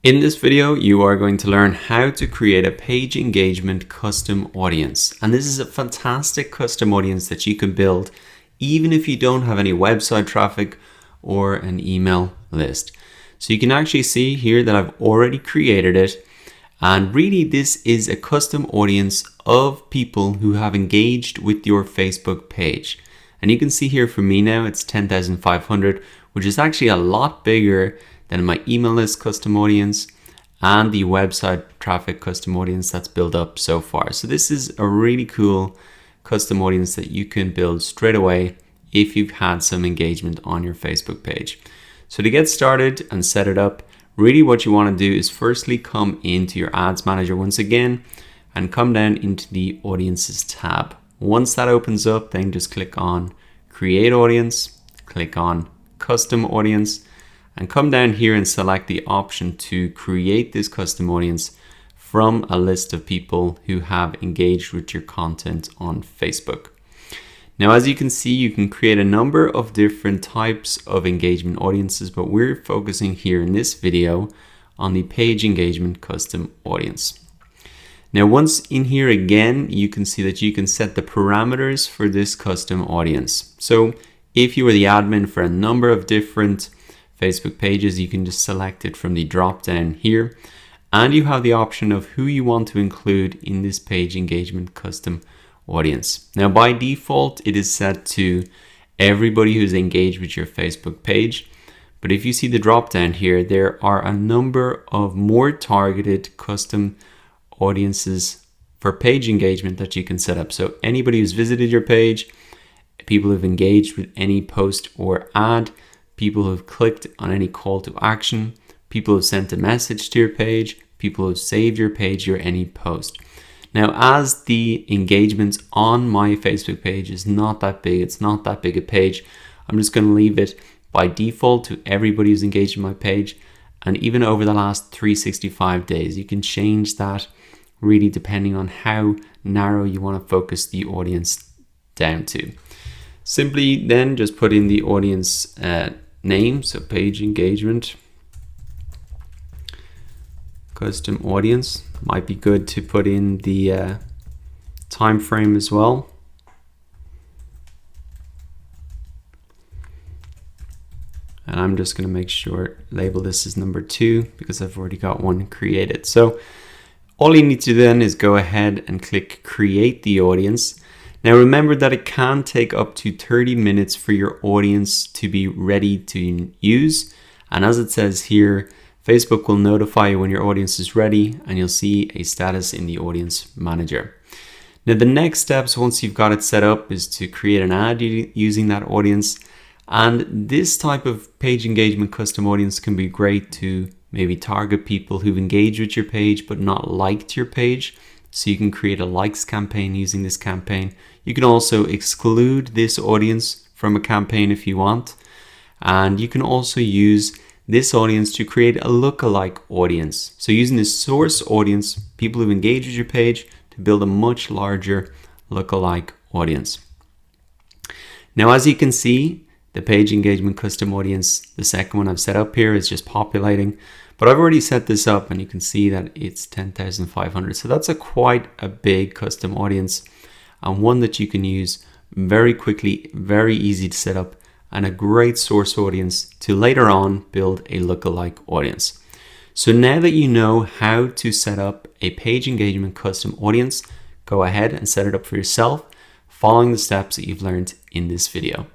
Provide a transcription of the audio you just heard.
In this video, you are going to learn how to create a page engagement custom audience. And this is a fantastic custom audience that you can build even if you don't have any website traffic or an email list. So you can actually see here that I've already created it. And really, this is a custom audience of people who have engaged with your Facebook page. And you can see here for me now, it's 10,500, which is actually a lot bigger than my email list custom audience and the website traffic custom audience that's built up so far. So this is a really cool custom audience that you can build straight away if you've had some engagement on your Facebook page. So to get started and set it up, really what you want to do is firstly come into your ads manager once again and come down into the audiences tab. Once that opens up, then just click on create audience, click on custom audience, and come down here and select the option to create this custom audience from a list of people who have engaged with your content on Facebook. Now, as you can see, you can create a number of different types of engagement audiences, but we're focusing here in this video on the page engagement custom audience. Now, once in here again, you can see that you can set the parameters for this custom audience. So if you are the admin for a number of different Facebook pages, you can just select it from the drop down here, and you have the option of who you want to include in this page engagement custom audience. Now, by default, it is set to everybody who's engaged with your Facebook page. But if you see the drop down here, there are a number of more targeted custom audiences for page engagement that you can set up. So anybody who's visited your page, people who've engaged with any post or ad, people who've clicked on any call to action, people who've sent a message to your page, people who've saved your page or any post. Now, as the engagements on my Facebook page is not that big, it's not that big a page, I'm just going to leave it by default to everybody who's engaged in my page. And even over the last 365 days, you can change that really depending on how narrow you want to focus the audience down to. Simply then just put in the audience name, so page engagement custom audience. Might be good to put in the time frame as well. And I'm just going to make sure label this as number 2 because I've already got one created. So all you need to do then is go ahead and click create the audience. Now remember that it can take up to 30 minutes for your audience to be ready to use. And as it says here, Facebook will notify you when your audience is ready and you'll see a status in the audience manager. Now the next steps once you've got it set up is to create an ad using that audience. And this type of page engagement custom audience can be great to maybe target people who've engaged with your page but not liked your page. So you can create a likes campaign using this campaign. You can also exclude this audience from a campaign if you want. And you can also use this audience to create a lookalike audience. So using this source audience, people who engage with your page, to build a much larger lookalike audience. Now, as you can see, the page engagement custom audience, the second one I've set up here, is just populating. But I've already set this up and you can see that it's 10,500. So that's quite a big custom audience and one that you can use very quickly, very easy to set up, and a great source audience to later on build a lookalike audience. So now that you know how to set up a page engagement custom audience, go ahead and set it up for yourself, following the steps that you've learned in this video.